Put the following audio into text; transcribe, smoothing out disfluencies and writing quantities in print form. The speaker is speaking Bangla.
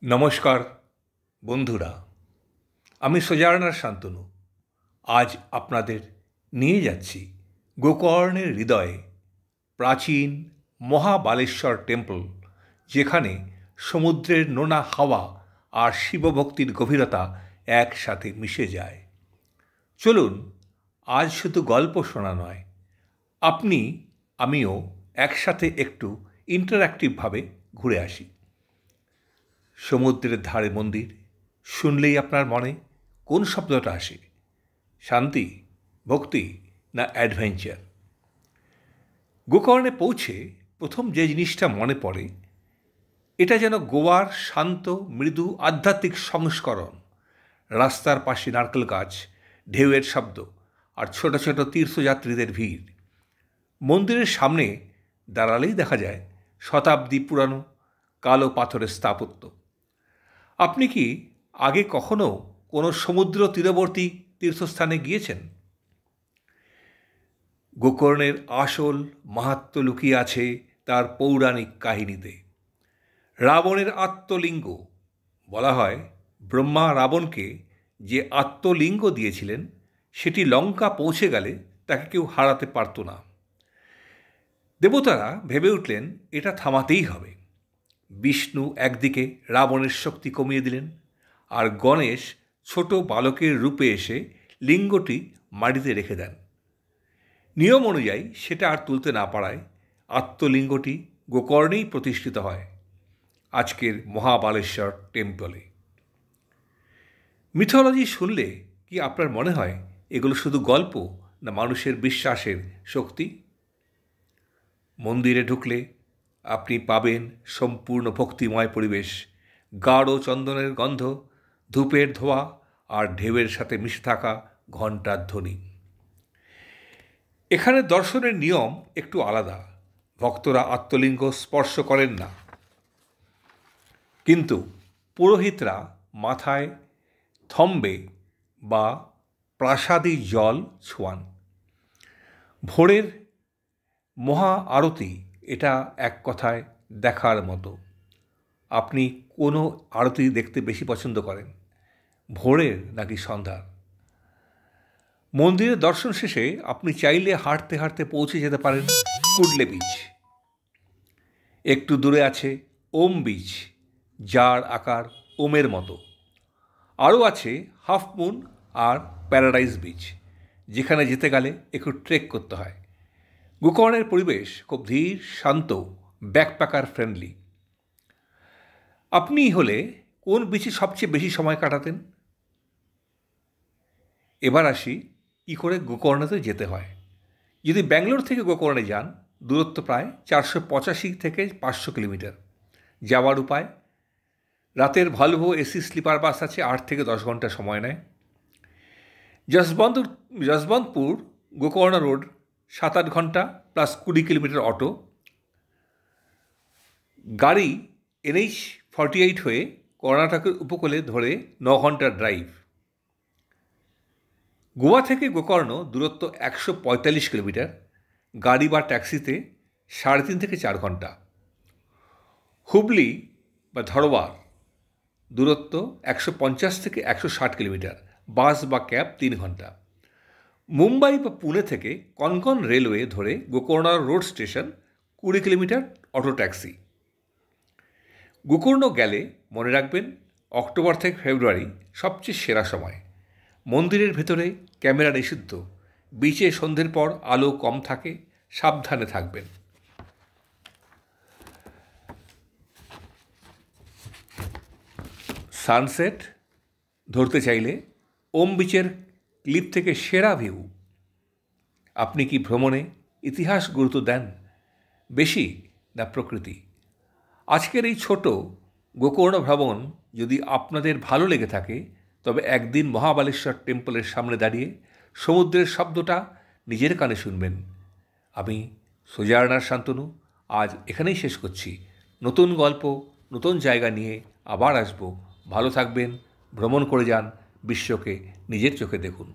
নমস্কার বন্ধুরা, আমি সোজারনার শান্তনু। আজ আপনাদের নিয়ে যাচ্ছি গোকর্ণের হৃদয়ে প্রাচীন মহাবালেশ্বর টেম্পল, যেখানে সমুদ্রের নোনা হাওয়া আর শিবভক্তির গভীরতা একসাথে মিশে যায়। চলুন, আজ শুধু গল্প শোনা নয়, আমিও একসাথে একটু ইন্টারঅ্যাক্টিভভাবে ঘুরে আসি। সমুদ্রের ধারে মন্দির শুনলেই আপনার মনে কোন শব্দটা আসে? শান্তি, ভক্তি না অ্যাডভেঞ্চার? গোকর্ণে পৌঁছে প্রথম যে জিনিসটা মনে পড়ে, এটা যেন গোয়ার শান্ত মৃদু আধ্যাত্মিক সংস্করণ। রাস্তার পাশে নারকেল গাছ, ঢেউয়ের শব্দ আর ছোট ছোট তীর্থযাত্রীদের ভিড়। মন্দিরের সামনে দাঁড়ালেই দেখা যায় শতাব্দী পুরানো কালো পাথরের স্থাপত্য। আপনি কি আগে কখনো কোনো সমুদ্র তীরবর্তী তীর্থস্থানে গিয়েছেন? গোকর্ণের আসল মাহাত্ম্য লুকিয়ে আছে তার পৌরাণিক কাহিনীতে। রাবণের আত্মলিঙ্গ, বলা হয় ব্রহ্মা রাবণকে যে আত্মলিঙ্গ দিয়েছিলেন, সেটি লঙ্কা পৌঁছে গেলে তাকে কেউ হারাতে পারত না। দেবতারা ভেবে উঠলেন এটা থামাতেই হবে। বিষ্ণু একদিকে রাবণের শক্তি কমিয়ে দিলেন, আর গণেশ ছোট বালকের রূপে এসে লিঙ্গটি মাটিতে রেখে দেন। নিয়ম অনুযায়ী সেটা আর তুলতে না পারায় আত্মলিঙ্গটি গোকর্ণেই প্রতিষ্ঠিত হয়, আজকের মহাবালেশ্বর টেম্পলে। মিথোলজি শুনলে কি আপনার মনে হয় এগুলো শুধু গল্প, না মানুষের বিশ্বাসের শক্তি? মন্দিরে ঢুকলে আপনি পাবেন সম্পূর্ণ ভক্তিময় পরিবেশ, গাঢ় চন্দনের গন্ধ, ধূপের ধোঁয়া আর ঢেউয়ের সাথে মিশে থাকা ঘণ্টার ধ্বনি। এখানে দর্শনের নিয়ম একটু আলাদা। ভক্তরা আত্মলিঙ্গ স্পর্শ করেন না, কিন্তু পুরোহিতরা মাথায় থম্বে বা প্রাসাদী জল ছোঁয়ান। ভোরের মহা আরতি, এটা এক কথায় দেখার মতো। আপনি কোনো আরতি দেখতে বেশি পছন্দ করেন, ভোরের নাকি সন্ধ্যার? মন্দিরের দর্শন শেষে আপনি চাইলে হাঁটতে হাঁটতে পৌঁছে যেতে পারেন কুডলে বিচ। একটু দূরে আছে ওম বিচ, যার আকার ওমের মতো। আরও আছে হাফ মুন আর প্যারাডাইজ বিচ, যেখানে যেতে গেলে একটু ট্রেক করতে হয়। গোকর্ণের পরিবেশ খুব ধীর, শান্ত, ব্যাকপ্যাকার ফ্রেন্ডলি। আপনি হলে কোন বিচে সবচেয়ে বেশি সময় কাটাতেন? এবার আসি কী করে গোকর্ণতে যেতে হয়। যদি ব্যাঙ্গালোর থেকে গোকর্ণে যান, দূরত্ব প্রায় 485 থেকে 500 কিলোমিটার। যাওয়ার উপায়: রাতের ভলভো এসি স্লিপার বাস আছে, 8 থেকে 10 ঘন্টা সময় নেয়। যশবন্তপুর গোকর্ণ রোড 7-8 ঘন্টা প্লাস 20 কিলোমিটার অটো। গাড়ি NH-48 হয়ে কর্ণাটকের উপকূলে ধরে 9 ঘন্টার ড্রাইভ। গোয়া থেকে গোকর্ণ দূরত্ব 145 কিলোমিটার, গাড়ি বা ট্যাক্সিতে 3.5 থেকে 4 ঘন্টা। হুবলি বা ধরওয়ার দূরত্ব 150 থেকে 160 কিলোমিটার, বাস বা ক্যাব 3 ঘন্টা। মুম্বাই বা পুনে থেকে কনকন রেলওয়ে ধরে Gokarna road station 20 kilometre, auto taxi. Gokarna গেলে মনে রাখবেন, অক্টোবর থেকে ফেব্রুয়ারি সবচেয়ে সেরা সময়। মন্দিরের ভেতরে ক্যামেরা নিষিদ্ধ, বিচে সন্ধ্যের পর আলো কম থাকে, সাবধানে থাকবেন। সানসেট ধরতে চাইলে ওম বিচের ক্লিপ থেকে সেরা ভিউ। আপনি কি ভ্রমণে ইতিহাস গুরুত্ব দেন বেশি, না প্রকৃতি? আজকের এই ছোট গোকর্ণ ভ্রমণ যদি আপনাদের ভালো লেগে থাকে, তবে একদিন মহাবালেশ্বর টেম্পলের সামনে দাঁড়িয়ে সমুদ্রের শব্দটা নিজের কানে শুনবেন। আমি সোজারনার শান্তনু আজ এখানেই শেষ করছি। নতুন গল্প, নতুন জায়গা নিয়ে আবার আসব। ভালো থাকবেন, ভ্রমণ করে যান, বিশ্বকে নিজের চোখে দেখুন।